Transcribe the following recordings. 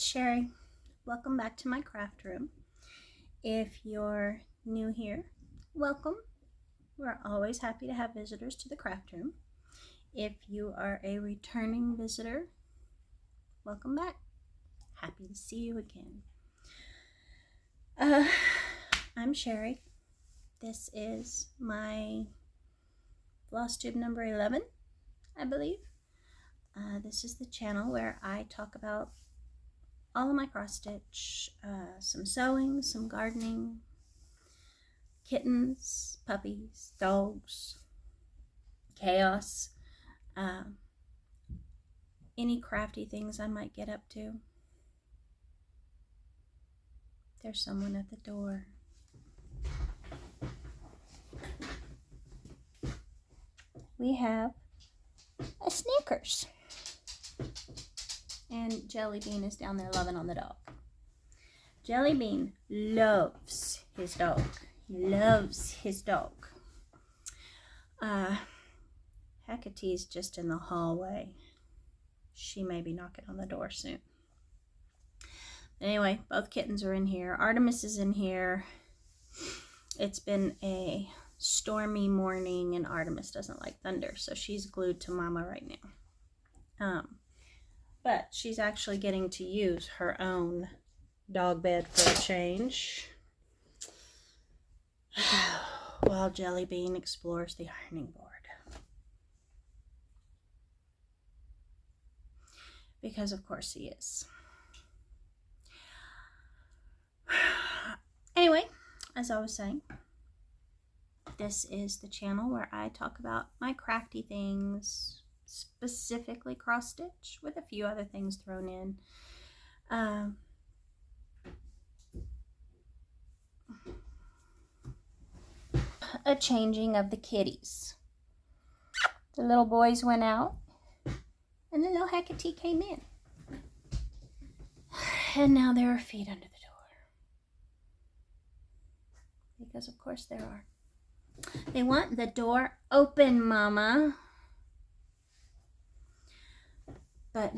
it's Sherry. Welcome back to my craft room. If you're new here, welcome. We're always happy to have visitors to the craft room. If you are a returning visitor, welcome back. Happy to see you again. I'm Sherry. This is my Flosstube number 11, I believe. This is the channel where I talk about all of my cross stitch, some sewing, some gardening, kittens, puppies, dogs, chaos, any crafty things I might get up to. There's someone at the door. We have a Snickers. And Jelly Bean is down there loving on the dog. Jelly Bean loves his dog. He loves his dog. Hecate's just in the hallway. She may be knocking on the door soon. Anyway, both kittens are in here. Artemis is in here. It's been a stormy morning and Artemis doesn't like thunder, so she's glued to Mama right now. But she's actually getting to use her own dog bed for a change while Jelly Bean explores the ironing board. Because of course he is. Anyway, as I was saying, this is the channel where I talk about my crafty things, specifically cross stitch with a few other things thrown in. A changing of the kitties. The little boys went out and the little Hecate came in. And now there are feet under the door. Because of course there are. They want the door open, Mama. But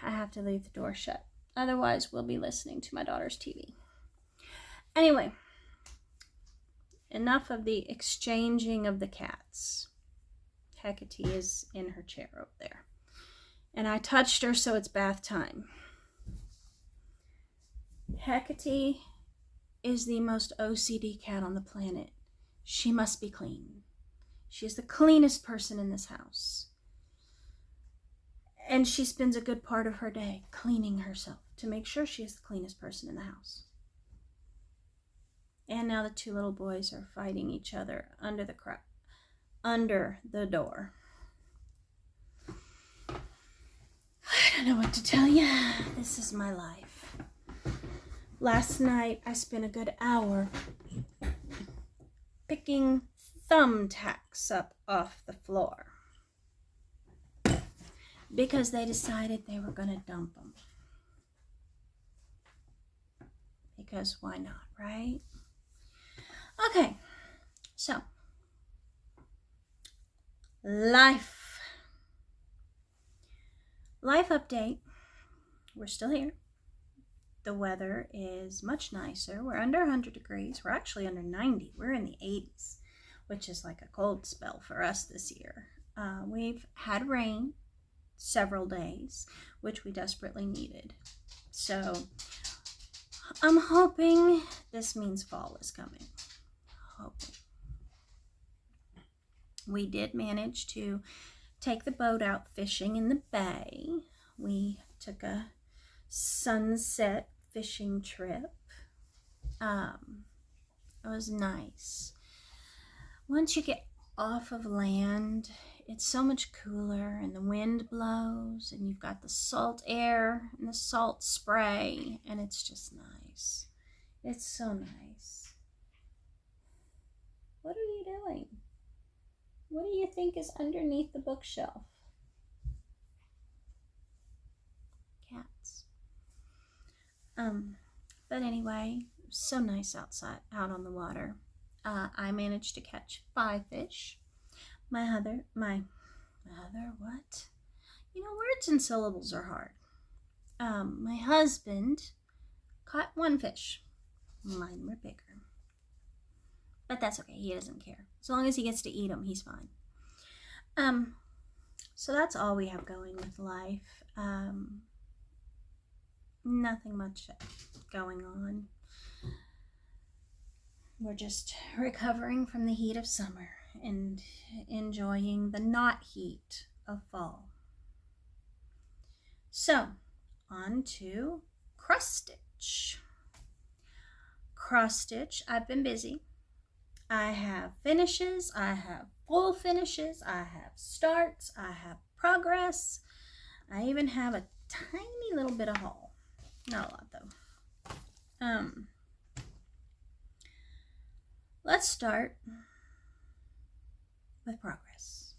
I have to leave the door shut. Otherwise, we'll be listening to my daughter's TV. Anyway, enough of the exchanging of the cats. Hecate is in her chair over there. And I touched her, so it's bath time. Hecate is the most OCD cat on the planet. She must be clean. She is the cleanest person in this house. And she spends a good part of her day cleaning herself to make sure she is the cleanest person in the house. And now the two little boys are fighting each other under the door. I don't know what to tell you. This is my life. Last night I spent a good hour picking thumbtacks up off the floor. Because they decided they were going to dump them. Because why not, right? Okay, so life update. We're still here. The weather is much nicer. We're under 100 degrees. We're actually under 90. We're in the 80s, which is like a cold spell for us this year. We've had rain several days, which we desperately needed. So I'm hoping this means fall is coming. Hoping. We did manage to take the boat out fishing in the bay. We took a sunset fishing trip. It was nice. Once you get off of land, it's so much cooler and the wind blows and you've got the salt air and the salt spray and it's just nice. It's so nice. What are you doing? What do you think is underneath the bookshelf? Cats. But anyway, so nice outside, out on the water. I managed to catch 5 fish. My other, what? You know, words and syllables are hard. My husband caught one fish. Mine were bigger. But that's okay. He doesn't care. As long as he gets to eat them, he's fine. So that's all we have going with life. Nothing much going on. We're just recovering from the heat of summer and enjoying the not heat of fall. So, on to cross stitch. Cross stitch, I've been busy. I have finishes, I have full finishes, I have starts, I have progress. I even have a tiny little bit of haul. Not a lot though. Let's start with progress.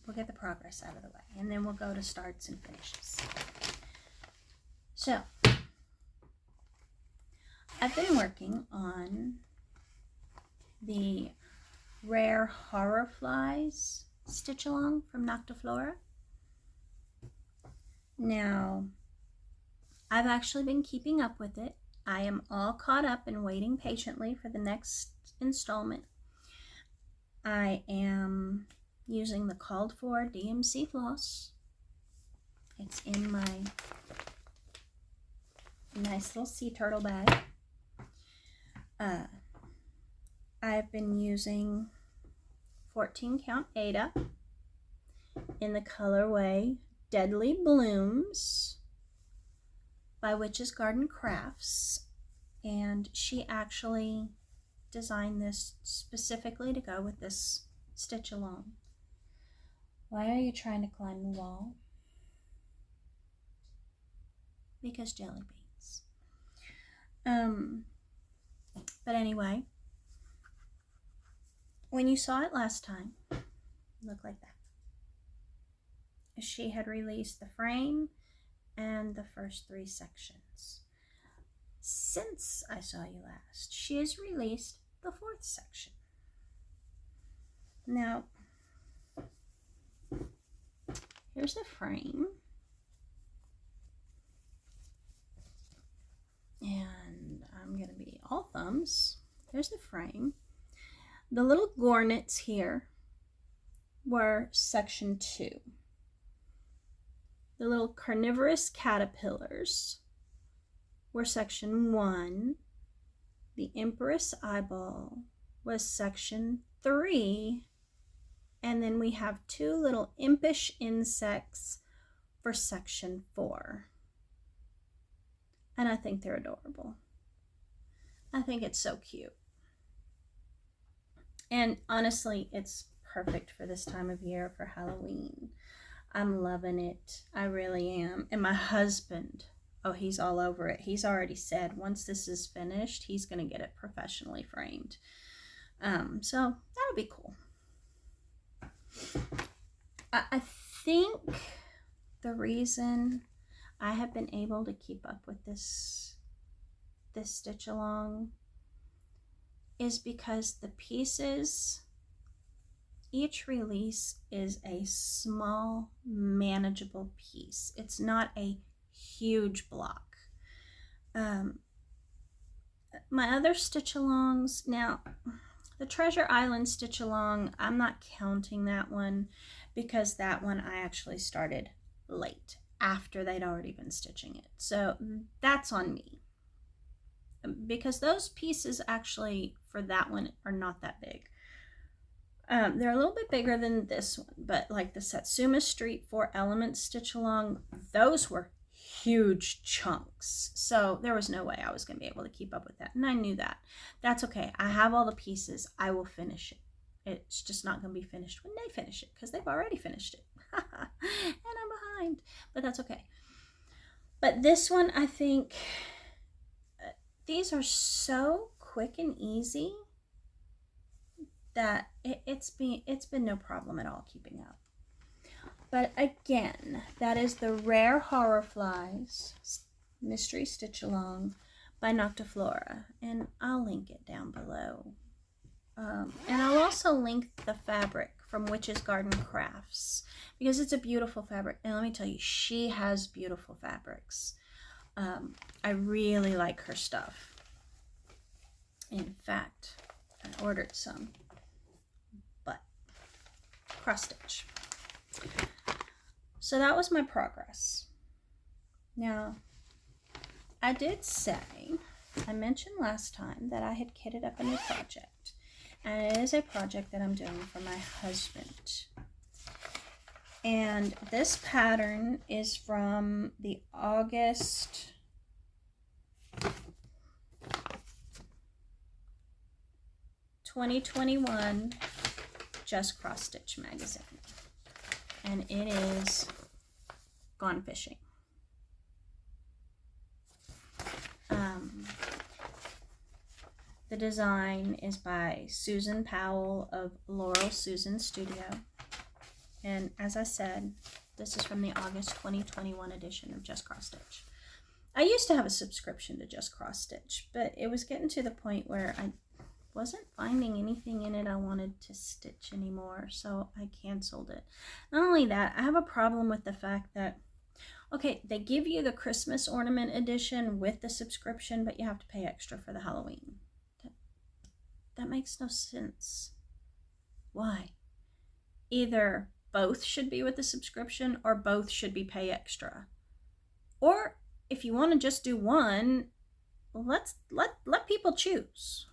We'll get the progress out of the way, and then we'll go to starts and finishes. So, I've been working on the Rare Horror Flies stitch along from Noctiflora. Now, I've actually been keeping up with it. I am all caught up and waiting patiently for the next installment. I am using the called for DMC floss. It's in my nice little sea turtle bag. I've been using 14 count Ada in the colorway Deadly Blooms by Witch's Garden Crafts, and she actually designed this specifically to go with this stitch along. Why are you trying to climb the wall? Because jelly beans. But anyway, when you saw it last time, it looked like that. She had released the frame and the first 3 sections. Since I saw you last, she has released the 4th section. Now, here's the frame. And I'm going to be all thumbs. There's the frame. The little gornets here were section 2. The little carnivorous caterpillars were section 1. The Empress Eyeball was section 3. And then we have 2 little impish insects for section 4. And I think they're adorable. I think it's so cute. And honestly, it's perfect for this time of year for Halloween. I'm loving it. I really am. And my husband, oh, he's all over it. He's already said once this is finished, he's going to get it professionally framed. So that'll be cool. I think the reason I have been able to keep up with this stitch along is because the pieces, each release is a small, manageable piece. It's not a huge block. My other stitch alongs, now the Treasure Island stitch along, I'm not counting that one because that one I actually started late after they'd already been stitching it. So that's on me. Because those pieces actually for that one are not that big. They're a little bit bigger than this one, but like the Satsuma Street 4 Element stitch along, those were huge chunks. So there was no way I was going to be able to keep up with that. And I knew that. That's okay. I have all the pieces. I will finish it. It's just not going to be finished when they finish it because they've already finished it. And I'm behind, but that's okay. But this one, I think these are so quick and easy that it's been no problem at all keeping up. But again, that is the Rare Horror Flies Mystery Stitch Along by Noctiflora, and I'll link it down below. And I'll also link the fabric from Witch's Garden Crafts because it's a beautiful fabric. And let me tell you, she has beautiful fabrics. I really like her stuff. In fact, I ordered some, but cross stitch. So that was my progress. Now, I did say, I mentioned last time that I had kitted up a new project, and it is a project that I'm doing for my husband. And this pattern is from the August 2021 Just Cross Stitch magazine, and it is Gone Fishing. The design is by Susan Powell of Laurel Susan Studio, and as I said, this is from the August 2021 edition of Just Cross Stitch. I used to have a subscription to Just Cross Stitch, but it was getting to the point where I wasn't finding anything in it I wanted to stitch anymore, so I canceled it. Not only that, I have a problem with the fact that, okay, they give you the Christmas ornament edition with the subscription, but you have to pay extra for the Halloween. That makes no sense. Why? Either both should be with the subscription or both should be pay extra. Or if you want to just do one, let people choose.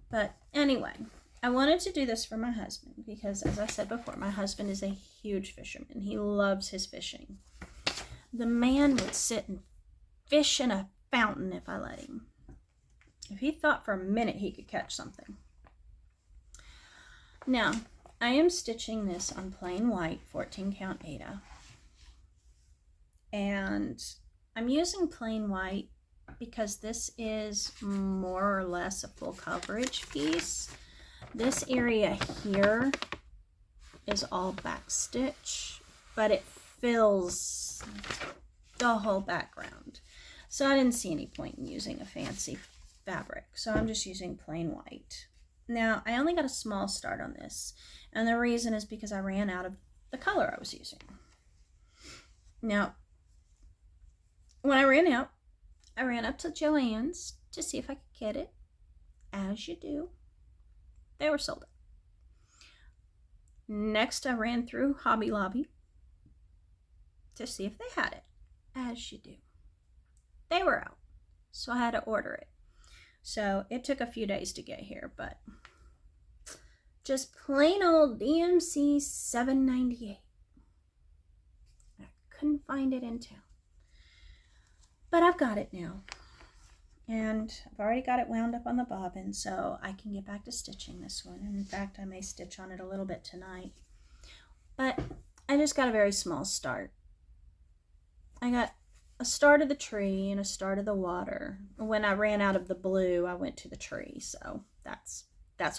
But anyway, I wanted to do this for my husband because, as I said before, my husband is a huge fisherman. He loves his fishing. The man would sit and fish in a fountain if I let him. If he thought for a minute he could catch something. Now, I am stitching this on plain white 14 count Aida. And I'm using plain white because this is more or less a full coverage piece. This area here is all back stitch, but it fills the whole background. So I didn't see any point in using a fancy fabric, so I'm just using plain white. Now, I only got a small start on this, and the reason is because I ran out of the color I was using. Now, when I ran out, I ran up to Joann's to see if I could get it. As you do. They were sold out. Next, I ran through Hobby Lobby to see if they had it. As you do. They were out, so I had to order it. So it took a few days to get here, but just plain old DMC $7.98. I couldn't find it in town. But I've got it now. And I've already got it wound up on the bobbin, so I can get back to stitching this one. And in fact, I may stitch on it a little bit tonight. But I just got a very small start. I got a start of the tree and a start of the water. When I ran out of the blue, I went to the tree, so that's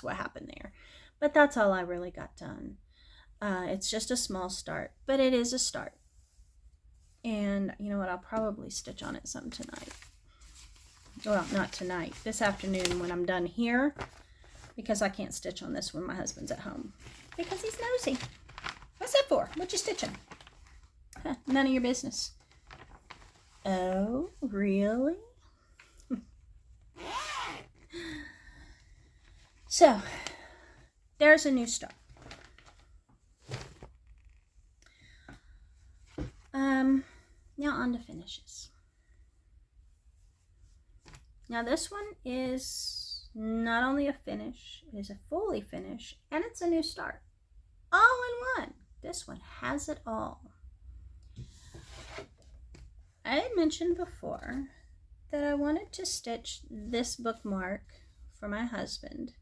what happened there. But that's all I really got done. It's just a small start, but it is a start. And you know what, I'll probably stitch on it some tonight. Well, not tonight, this afternoon when I'm done here, because I can't stitch on this when my husband's at home. Because he's nosy. What's that for? What you stitching? Huh, none of your business. Oh, really? So, there's a new start. Now on to finishes. Now this one is not only a finish, it is a fully finish, and it's a new start. All in one. This one has it all. I had mentioned before that I wanted to stitch this bookmark for my husband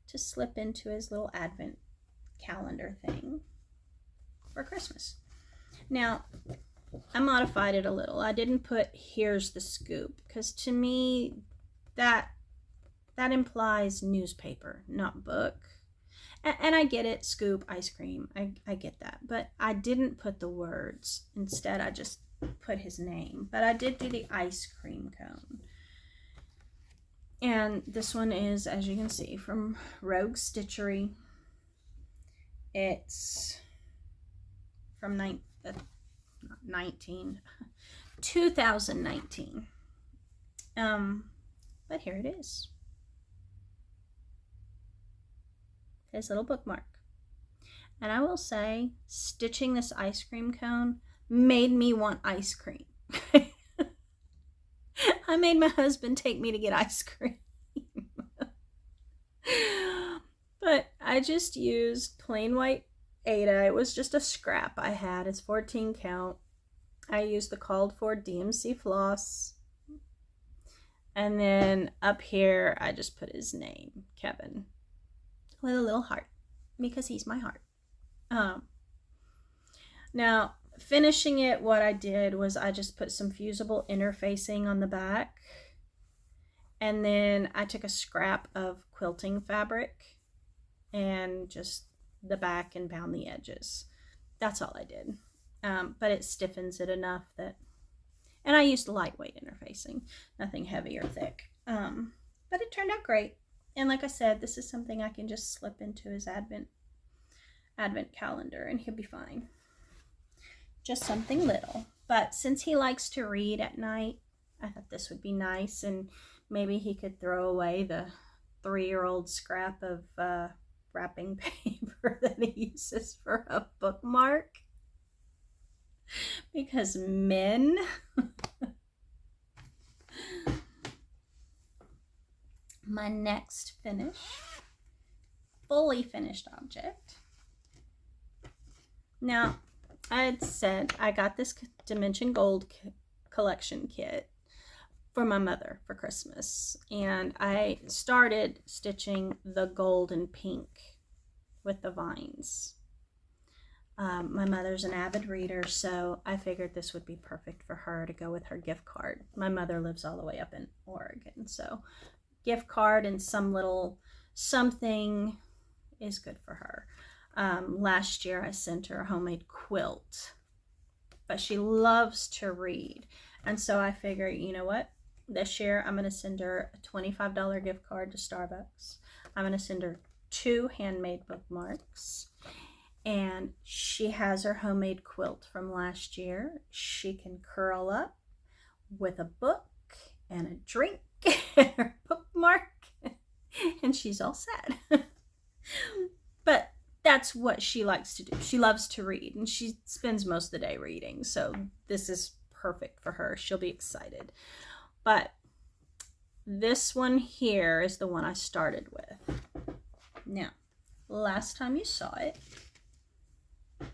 to slip into his little advent calendar thing for Christmas. Now, I modified it a little. I didn't put "here's the scoop" because to me that implies newspaper, not book. And I get it, scoop, ice cream. I get that. But I didn't put the words. Instead, I just put his name. But I did do the ice cream cone. And this one is, as you can see, from Rogue Stitchery. It's from 2019. But here it is. His little bookmark. And I will say, stitching this ice cream cone made me want ice cream. I made my husband take me to get ice cream. But I just used plain white Aida. It was just a scrap I had. It's 14 count. I used the called for DMC floss. And then up here, I just put his name, Kevin, with a little heart, because he's my heart. Now, finishing it, what I did was I just put some fusible interfacing on the back. And then I took a scrap of quilting fabric and just the back and bound the edges. That's all I did. But it stiffens it enough that, and I used lightweight interfacing, nothing heavy or thick. But it turned out great. And like I said, this is something I can just slip into his advent calendar and he'll be fine. Just something little. But since he likes to read at night, I thought this would be nice, and maybe he could throw away the 3-year-old scrap of wrapping paper that he uses for a bookmark. Because men. My next fully finished object. Now, I had said I got this Dimension Gold collection kit for my mother for Christmas, and I started stitching the gold and pink with the vines. My mother's an avid reader, so I figured this would be perfect for her to go with her gift card. My mother lives all the way up in Oregon, so gift card and some little something is good for her. Last year I sent her a homemade quilt, but she loves to read, and so I figure, you know what, this year I'm going to send her a $25 gift card to Starbucks. I'm going to send her 2 handmade bookmarks, and she has her homemade quilt from last year. She can curl up with a book and a drink and her bookmark, and she's all set. But that's what she likes to do. She loves to read, and she spends most of the day reading, so this is perfect for her. She'll be excited. But this one here is the one I started with. Now, last time you saw it,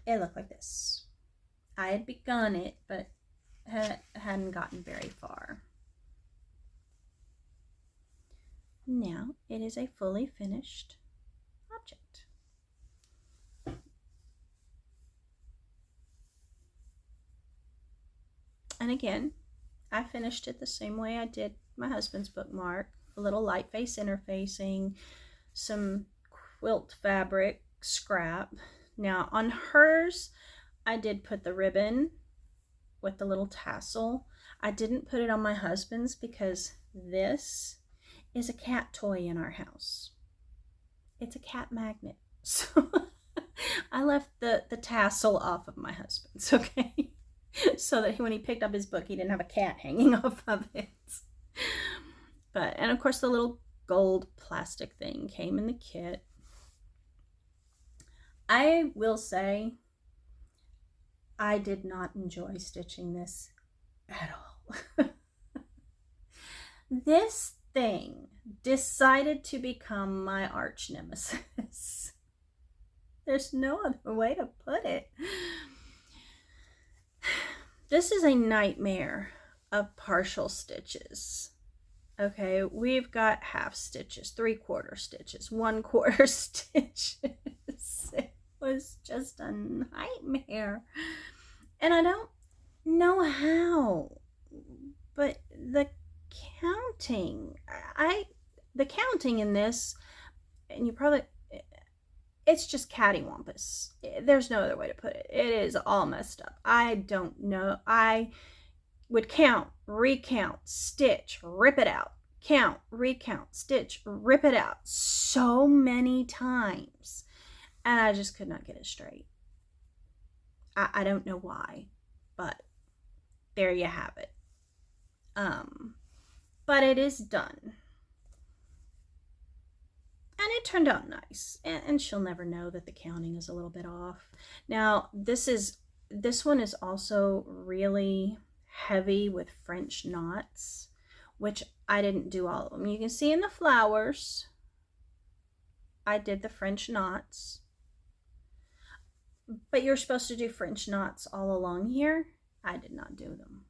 it looked like this. I had begun it, but hadn't gotten very far. Now it is a fully finished object. And again, I finished it the same way I did my husband's bookmark. A little light face interfacing, some quilt fabric scrap. Now on hers, I did put the ribbon with the little tassel. I didn't put it on my husband's because this is a cat toy in our house. It's a cat magnet. So I left the tassel off of my husband's, okay? So that when he picked up his book, he didn't have a cat hanging off of it. But, and of course the little gold plastic thing came in the kit. I will say, I did not enjoy stitching this at all. This thing decided to become my arch nemesis. There's no other way to put it. This is a nightmare of partial stitches. Okay, we've got half stitches, 3/4 stitches, 1/4 stitches. It was just a nightmare. And I don't know how, but the counting in this, and you probably, it's just cattywampus. There's no other way to put it. It is all messed up. I don't know. I would count, recount, stitch, rip it out, count, recount, stitch, rip it out so many times. and I just could not get it straight. I don't know why, but there you have it. But it is done. And it turned out nice. And she'll never know that the counting is a little bit off. Now, this one is also really heavy with French knots, which I didn't do all of them. You can see in the flowers, I did the French knots. But you're supposed to do French knots all along here. I did not do them.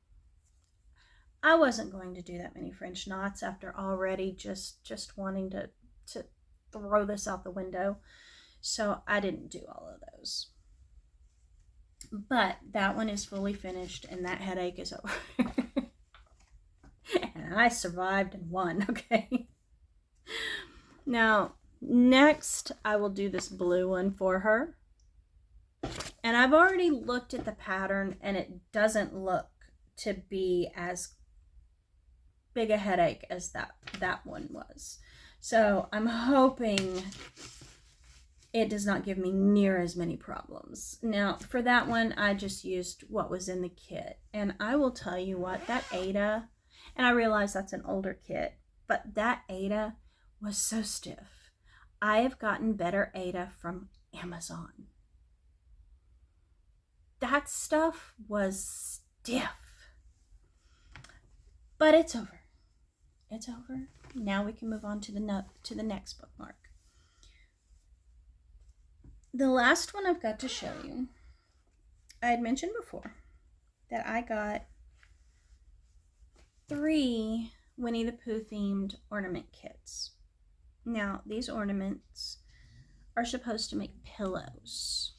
I wasn't going to do that many French knots after already just wanting to throw this out the window. So I didn't do all of those. But that one is fully finished and that headache is over. And I survived and won, okay? Now, next I will do this blue one for her. And I've already looked at the pattern and it doesn't look to be as big a headache as that one was. So I'm hoping it does not give me near as many problems. Now for that one, I just used what was in the kit. And I will tell you what, that Ada, and I realize that's an older kit, but that Ada was so stiff. I have gotten better Ada from Amazon. That stuff was stiff. But it's over. It's over. Now we can move on to the next bookmark. The last one I've got to show you, I had mentioned before that I got 3 Winnie the Pooh themed ornament kits. Now, these ornaments are supposed to make pillows.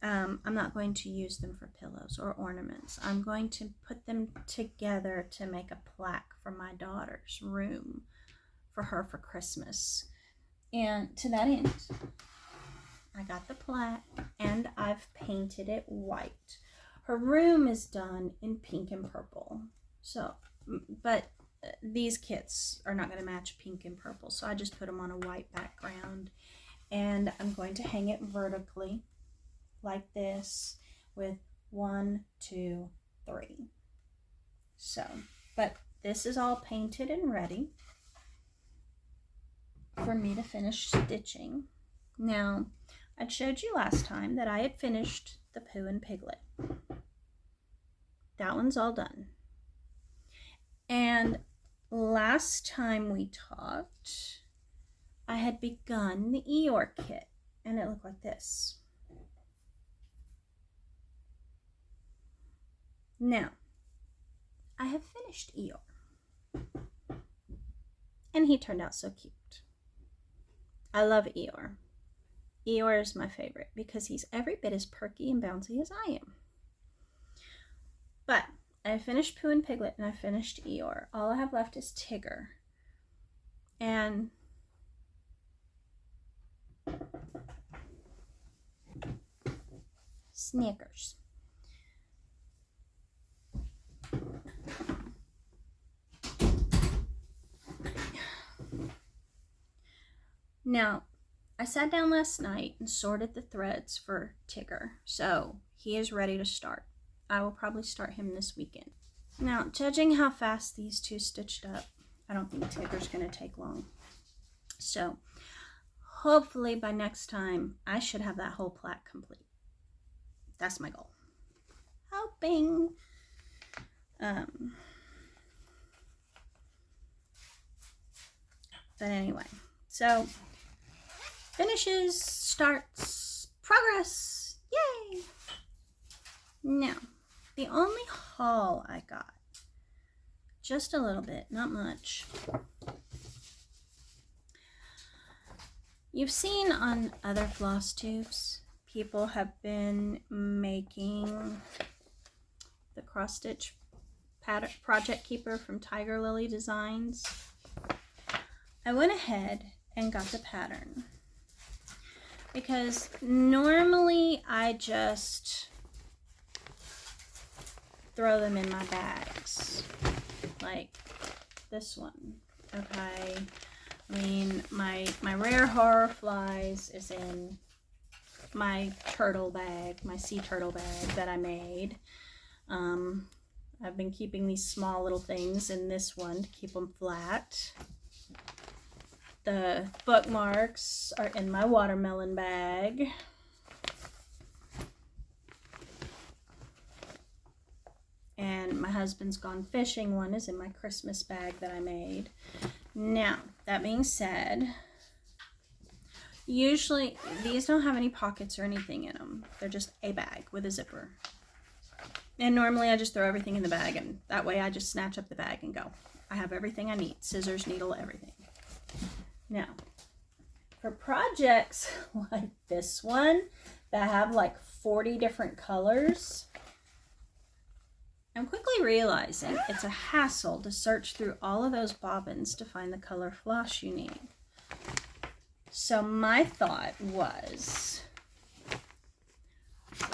I'm not going to use them for pillows or ornaments. I'm going to put them together to make a plaque for my daughter's room for her for Christmas. And to that end, I got the plaque and I've painted it white. Her room is done in pink and purple. So, but these kits are not going to match pink and purple. So I just put them on a white background and I'm going to hang it vertically like this with 1, 2, 3. So, but this is all painted and ready for me to finish stitching. Now, I showed you last time that I had finished the Pooh and Piglet. That one's all done. And last time we talked, I had begun the Eeyore kit, and it looked like this. Now, I have finished Eeyore, and he turned out so cute. I love Eeyore. Eeyore is my favorite because he's every bit as perky and bouncy as I am. But I finished Pooh and Piglet and I finished Eeyore. All I have left is Tigger. And Snickers. Now, I sat down last night and sorted the threads for Tigger, so he is ready to start. I will probably start him this weekend. Now, judging how fast these two stitched up, I don't think Tigger's going to take long. So, hopefully by next time, I should have that whole plaque complete. That's my goal. Hoping. But anyway, so finishes, starts, progress, yay! Now, the only haul I got, just a little bit, not much. You've seen on other floss tubes, people have been making the cross stitch project keeper from Tiger Lily Designs. I went ahead and got the pattern because normally I just throw them in my bags like this one, okay? I mean, my rare horror flies is in my turtle bag, my sea turtle bag that I made. I've been keeping these small little things in this one to keep them flat. The bookmarks are in my watermelon bag. And my husband's gone fishing one is in my Christmas bag that I made. Now, that being said, usually these don't have any pockets or anything in them. They're just a bag with a zipper. And normally I just throw everything in the bag, and that way I just snatch up the bag and go. I have everything I need. Scissors, needle, everything. Now, for projects like this one that have like 40 different colors, I'm quickly realizing it's a hassle to search through all of those bobbins to find the color floss you need. So my thought was,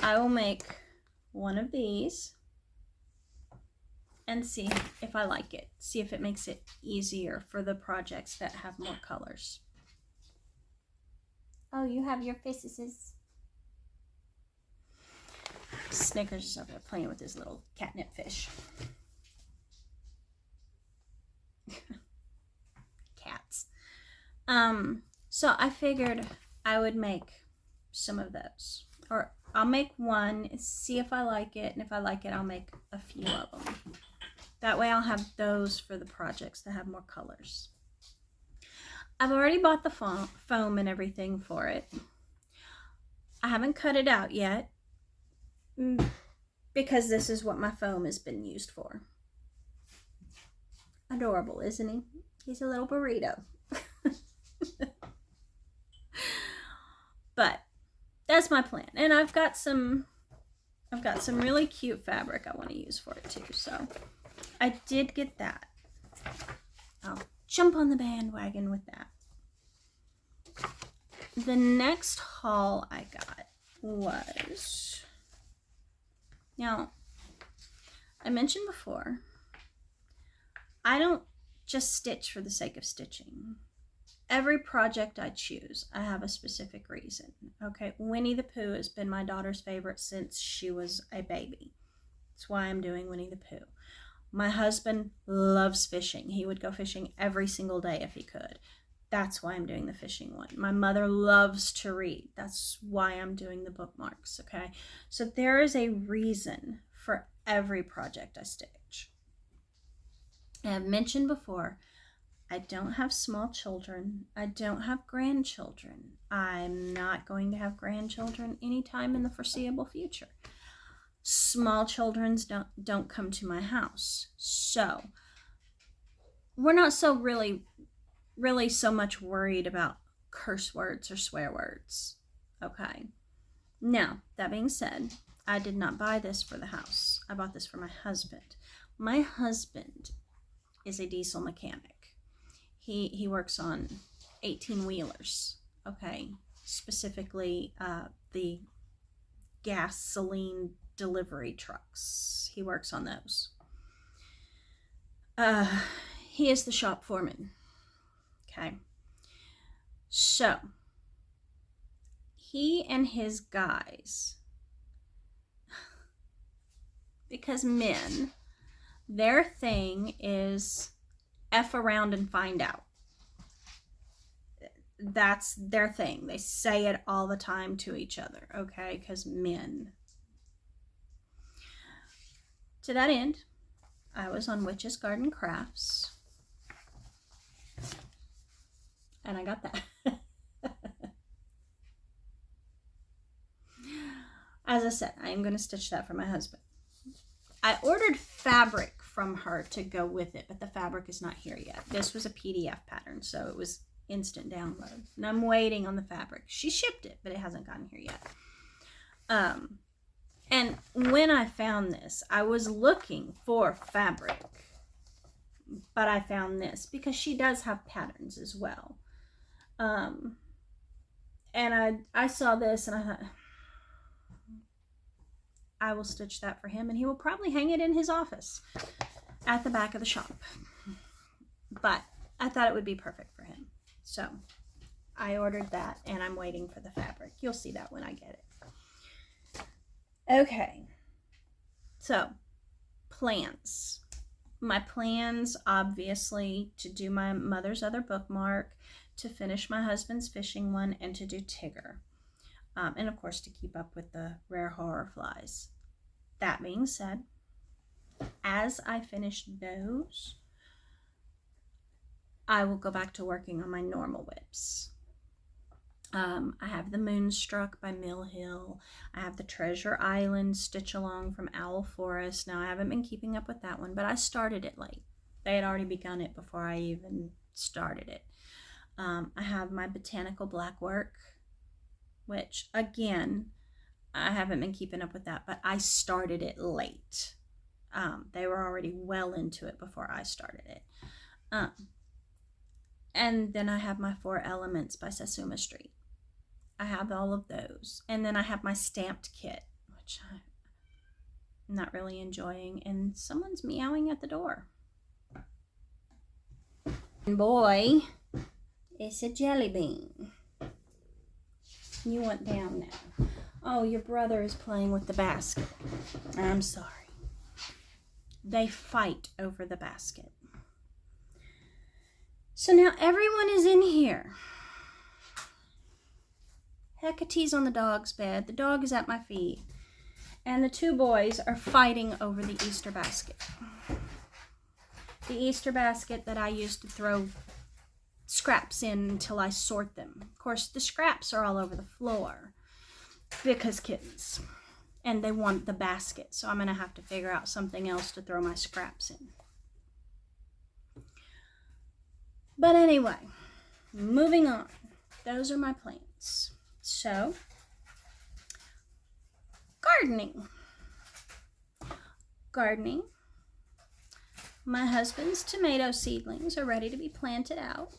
I will make one of these and see if I like it. See if it makes it easier for the projects that have more colors. Oh, you have your fishes. Snickers is over there playing with his little catnip fish. Cats. So I figured I would make some of those. Or I'll make one, see if I like it, and if I like it, I'll make a few of them. That way I'll have those for the projects that have more colors. I've already bought the foam and everything for it. I haven't cut it out yet because this is what my foam has been used for. Adorable, isn't he? He's a little burrito. But that's my plan. And I've got some really cute fabric I want to use for it too. So I did get that. I'll jump on the bandwagon with that. The next haul I got was, now I mentioned before, I don't just stitch for the sake of stitching. Every project I choose, I have a specific reason. Okay, Winnie the Pooh has been my daughter's favorite since she was a baby. That's why I'm doing Winnie the Pooh. My husband loves fishing. He would go fishing every single day if he could. That's why I'm doing the fishing one. My mother loves to read. That's why I'm doing the bookmarks, okay? So there is a reason for every project I stitch. And I've mentioned before, I don't have small children. I don't have grandchildren. I'm not going to have grandchildren anytime in the foreseeable future. Small children don't come to my house. So we're not so really so much worried about curse words or swear words. Okay. Now, that being said, I did not buy this for the house. I bought this for my husband. My husband is a diesel mechanic. He works on 18-wheelers, okay? Specifically, the gasoline delivery trucks. He works on those. He is the shop foreman, okay? So, he and his guys, because men, their thing is F around and find out. That's their thing. They say it all the time to each other, okay? Because men. To that end, I was on Witch's Garden Crafts. And I got that. As I said, I am going to stitch that for my husband. I ordered fabric from her to go with it, but the fabric is not here yet. This was a PDF pattern, so it was instant download. And I'm waiting on the fabric. She shipped it, but it hasn't gotten here yet. And when I found this, I was looking for fabric, but I found this because she does have patterns as well. And I saw this and I thought, I will stitch that for him, and he will probably hang it in his office at the back of the shop. But I thought it would be perfect for him. So I ordered that, and I'm waiting for the fabric. You'll see that when I get it. Okay, so plans. My plans, obviously, to do my mother's other bookmark, to finish my husband's fishing one, and to do Tigger. And of course to keep up with the rare horror flies. That being said, as I finish those, I will go back to working on my normal whips. I have the Moonstruck by Mill Hill. I have the Treasure Island Stitch Along from Owl Forest. Now I haven't been keeping up with that one, but I started it late. They had already begun it before I even started it. I have my Botanical Blackwork, which again, I haven't been keeping up with that, but I started it late. They were already well into it before I started it. And then I have my 4 Elements by Satsuma Street. I have all of those. And then I have my stamped kit, which I'm not really enjoying. And someone's meowing at the door. And boy, it's a jelly bean. You went down now. Oh, your brother is playing with the basket. I'm sorry. They fight over the basket. So now everyone is in here. Hecate's on the dog's bed. The dog is at my feet. And the 2 boys are fighting over the Easter basket. The Easter basket that I used to throw scraps in until I sort them. Of course, the scraps are all over the floor because kittens. And they want the basket, so I'm going to have to figure out something else to throw my scraps in. But anyway, moving on. Those are my plans. So, gardening. Gardening. My husband's tomato seedlings are ready to be planted out.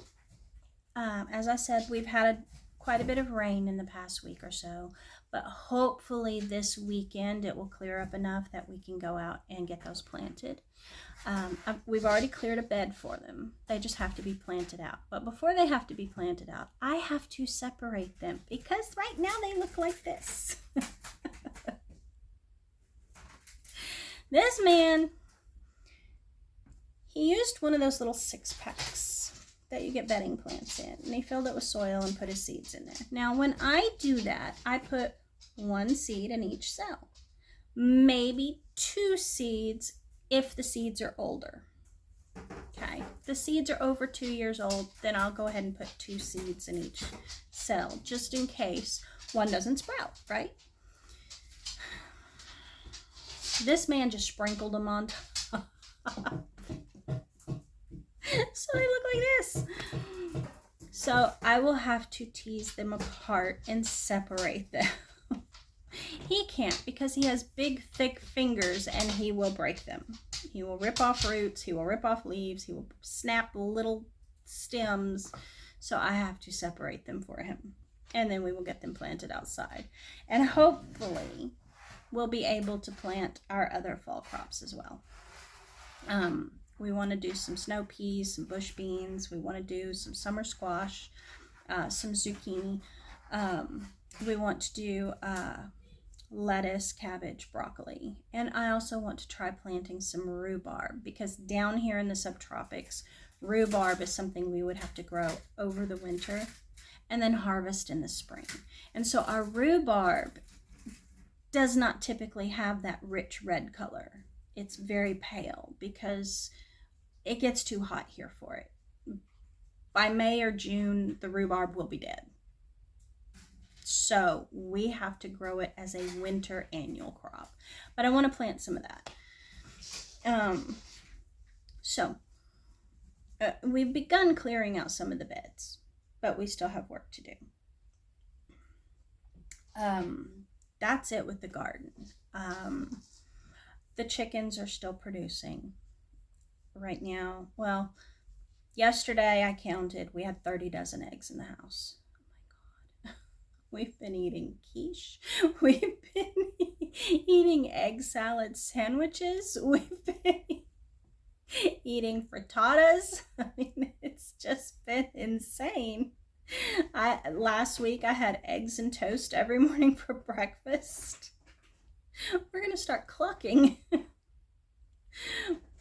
As I said, we've had quite a bit of rain in the past week or so, but hopefully this weekend it will clear up enough that we can go out and get those planted. We've already cleared a bed for them. They just have to be planted out. But before they have to be planted out, I have to separate them because right now they look like this. This man, he used one of those little 6-packs that you get bedding plants in, and he filled it with soil and put his seeds in there. Now, when I do that, I put 1 seed in each cell, maybe 2 seeds if the seeds are older. Okay, if the seeds are over 2 years old, then I'll go ahead and put 2 seeds in each cell, just in case one doesn't sprout, right? This man just sprinkled them on top. So they look like this. So I will have to tease them apart and separate them. He can't because he has big, thick fingers and he will break them. He will rip off roots. He will rip off leaves. He will snap little stems. So I have to separate them for him. And then we will get them planted outside. And hopefully we'll be able to plant our other fall crops as well. We want to do some snow peas, some bush beans. We want to do some summer squash, some zucchini. We want to do lettuce, cabbage, broccoli. And I also want to try planting some rhubarb because down here in the subtropics, rhubarb is something we would have to grow over the winter and then harvest in the spring. And so our rhubarb does not typically have that rich red color. It's very pale because it gets too hot here for it. By May or June, the rhubarb will be dead. So we have to grow it as a winter annual crop. But I want to plant some of that. We've begun clearing out some of the beds, but we still have work to do. That's it with the garden. The chickens are still producing right now. Well, yesterday I counted, we had 30 dozen eggs in the house. Oh my God. We've been eating quiche. We've been eating egg salad sandwiches. We've been eating frittatas. I mean, it's just been insane. Last week I had eggs and toast every morning for breakfast. We're gonna start clucking.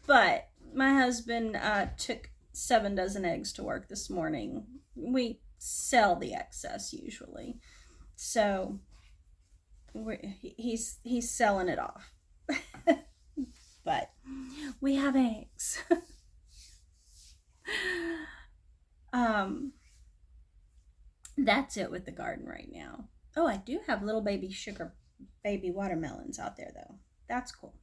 But my husband took 7 dozen eggs to work this morning. We sell the excess usually, so he's selling it off. But we have eggs. That's it with the garden right now. Oh, I do have little baby watermelons out there though. That's cool.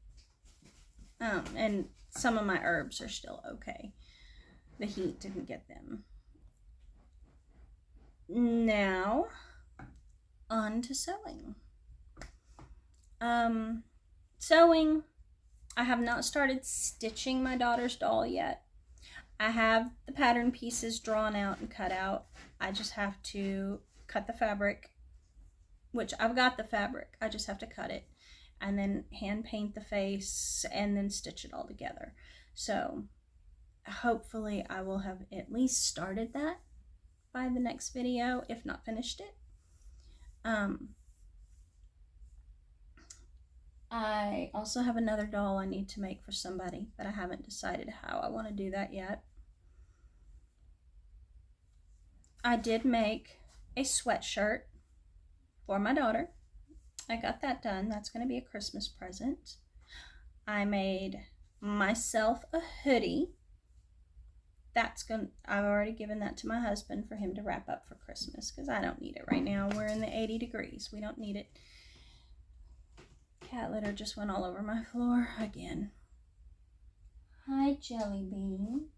And some of my herbs are still okay. The heat didn't get them. Now, on to sewing. Sewing, I have not started stitching my daughter's doll yet. I have the pattern pieces drawn out and cut out. I just have to cut the fabric, which I've got the fabric. I just have to cut it and then hand paint the face and then stitch it all together. So hopefully I will have at least started that by the next video, if not finished it. I also have another doll I need to make for somebody, but I haven't decided how I want to do that yet. I did make a sweatshirt for my daughter. I got that done. That's going to be a Christmas present. I made myself a hoodie. I've already given that to my husband for him to wrap up for Christmas because I don't need it right now. We're in the 80 degrees. We don't need it. Cat litter just went all over my floor again. Hi, Jelly Bean.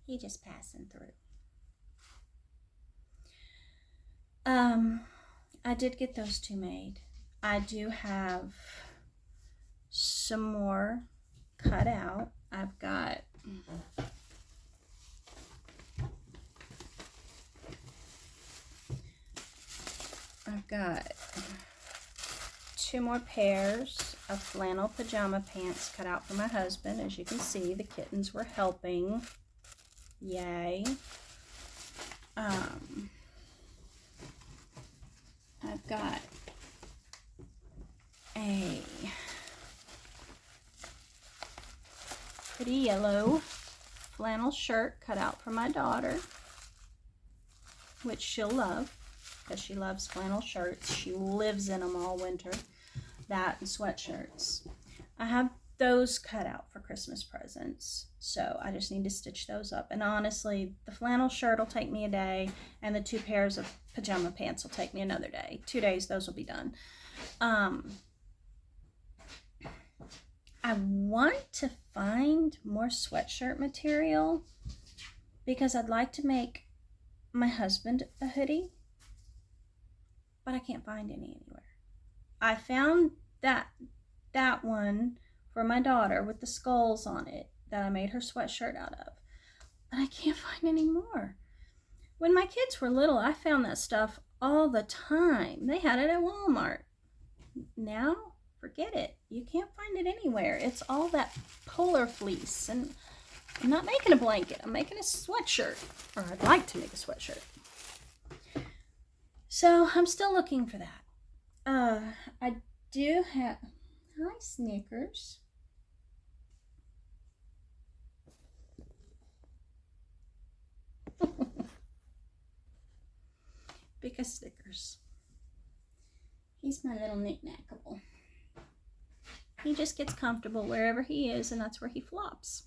He just passing through. I did get those 2 made. I do have some more cut out. I've got I've got 2 more pairs of flannel pajama pants cut out for my husband. As you can see, the kittens were helping. Yay. I've got a pretty yellow flannel shirt cut out for my daughter, which she'll love because she loves flannel shirts. She lives in them all winter. That and sweatshirts. I have those cut out for Christmas presents, so I just need to stitch those up. And honestly, the flannel shirt will take me a day, and the 2 pairs of pajama pants will take me another day. 2 days, those will be done. I want to find more sweatshirt material because I'd like to make my husband a hoodie, but I can't find any anywhere. I found that one for my daughter with the skulls on it that I made her sweatshirt out of, but I can't find any more. When my kids were little, I found that stuff all the time. They had it at Walmart. Now, forget it. You can't find it anywhere. It's all that polar fleece, and I'm not making a blanket. I'm making a sweatshirt, or I'd like to make a sweatshirt. So I'm still looking for that. I do have, hi Snickers. Because Snickers. He's my little knick-knackable. He just gets comfortable wherever he is, and that's where he flops.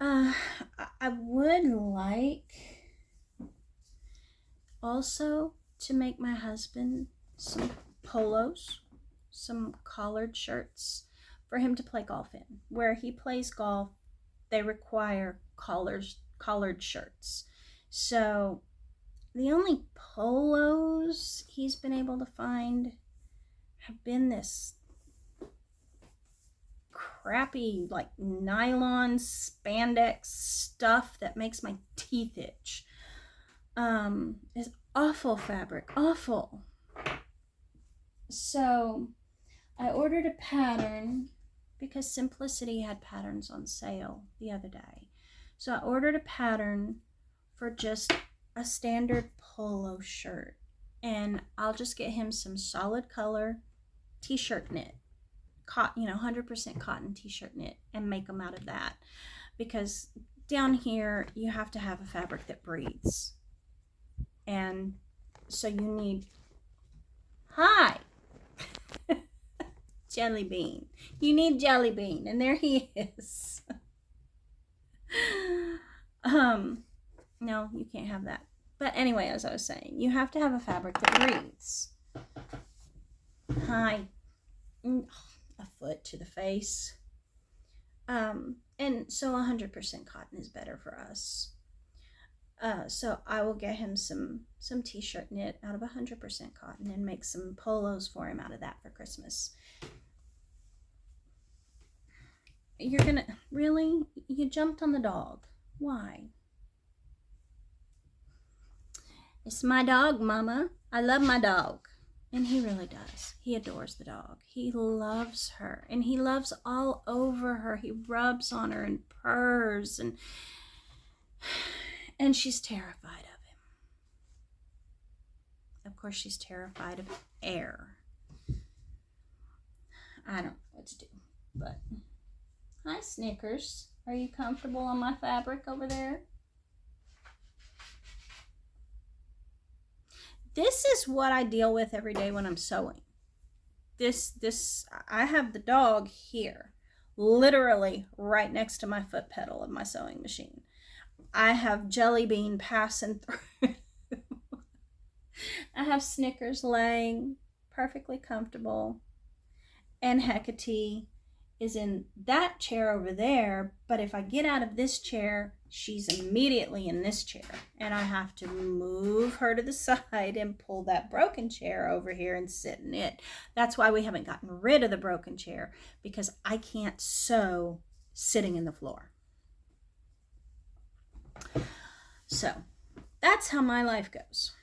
I would like also to make my husband some polos, some collared shirts for him to play golf in. Where he plays golf, they require collared shirts. So the only polos he's been able to find have been this crappy like nylon spandex stuff that makes my teeth itch. It's awful fabric, awful. So I ordered a pattern because Simplicity had patterns on sale the other day. So I ordered a pattern for just a standard polo shirt, and I'll just get him some solid color t-shirt knit, cotton, 100% cotton t-shirt knit, and make them out of that, because down here you have to have a fabric that breathes, and so you need Jelly Bean. You need Jelly Bean, and there he is. No, you can't have that. But anyway, as I was saying, you have to have a fabric that breathes. Hi. A foot to the face. And so 100% cotton is better for us. So I will get him some t-shirt knit out of 100% cotton and make some polos for him out of that for Christmas. You're gonna, really? You jumped on the dog. Why? It's my dog, Mama. I love my dog. And he really does. He adores the dog. He loves her. And he loves all over her. He rubs on her and purrs. And she's terrified of him. Of course, she's terrified of air. I don't know what to do. But, hi, Snickers. Are you comfortable on my fabric over there? This is what I deal with every day when I'm sewing. I have the dog here, literally right next to my foot pedal of my sewing machine. I have Jelly Bean passing through. I have Snickers laying perfectly comfortable, and Hecate is in that chair over there, but if I get out of this chair, she's immediately in this chair, and I have to move her to the side and pull that broken chair over here and sit in it. That's why we haven't gotten rid of the broken chair, because I can't sew sitting in the floor. So that's how my life goes.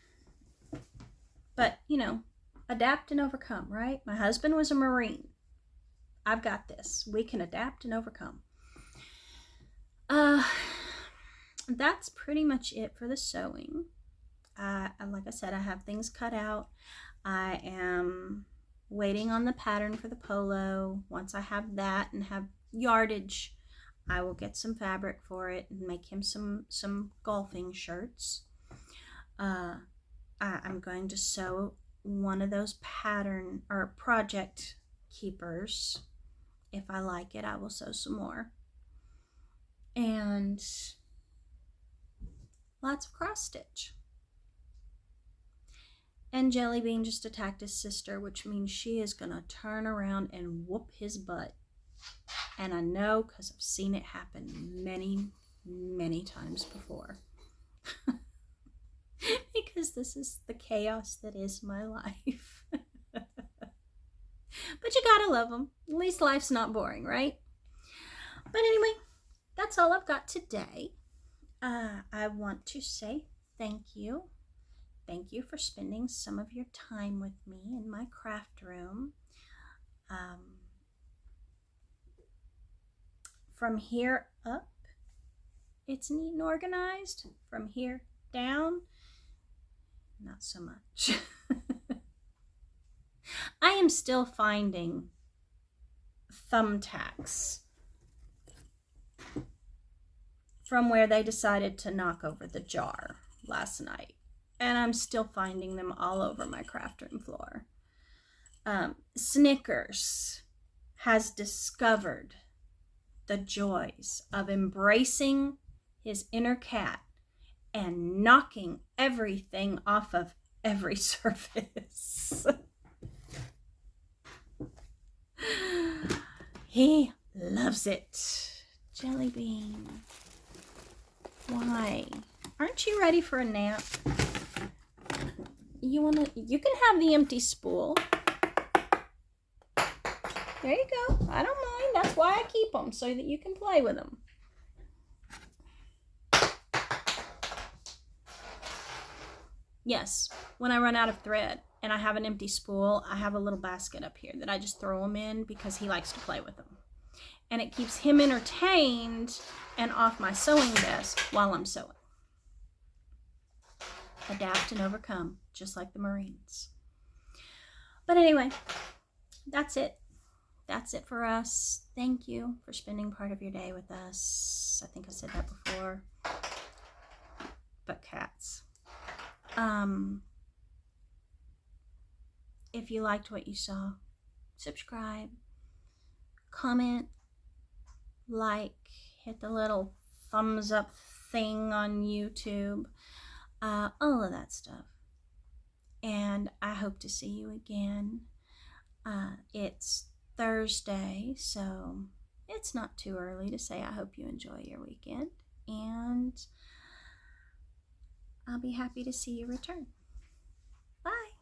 But, adapt and overcome, right? My husband was a Marine. I've got this. We can adapt and overcome. That's pretty much it for the sewing. Like I said, I have things cut out. I am waiting on the pattern for the polo. Once I have that and have yardage, I will get some fabric for it and make him some golfing shirts. I'm going to sew one of those pattern or project keepers. If I like it, I will sew some more. And lots of cross stitch. And Jelly Bean just attacked his sister, which means she is going to turn around and whoop his butt. And I know because I've seen it happen many, many times before. Because this is the chaos that is my life. But you gotta love them. At least life's not boring, right? But anyway, that's all I've got today. I want to say thank you. Thank you for spending some of your time with me in my craft room. From here up, it's neat and organized. From here down, not so much. I am still finding thumbtacks from where they decided to knock over the jar last night. And I'm still finding them all over my craft room floor. Snickers has discovered the joys of embracing his inner cat and knocking everything off of every surface. He loves it. Jelly Bean. Why? Aren't you ready for a nap? You can have the empty spool. There you go. I don't mind. That's why I keep them, so that you can play with them. Yes, when I run out of thread and I have an empty spool, I have a little basket up here that I just throw them in because he likes to play with them. And it keeps him entertained and off my sewing desk while I'm sewing. Adapt and overcome, just like the Marines. But anyway, that's it. That's it for us. Thank you for spending part of your day with us. I think I said that before. But cats. If you liked what you saw, subscribe, comment, like, hit the little thumbs up thing on YouTube, all of that stuff. And I hope to see you again. It's Thursday, so it's not too early to say I hope you enjoy your weekend, and I'll be happy to see you return. Bye.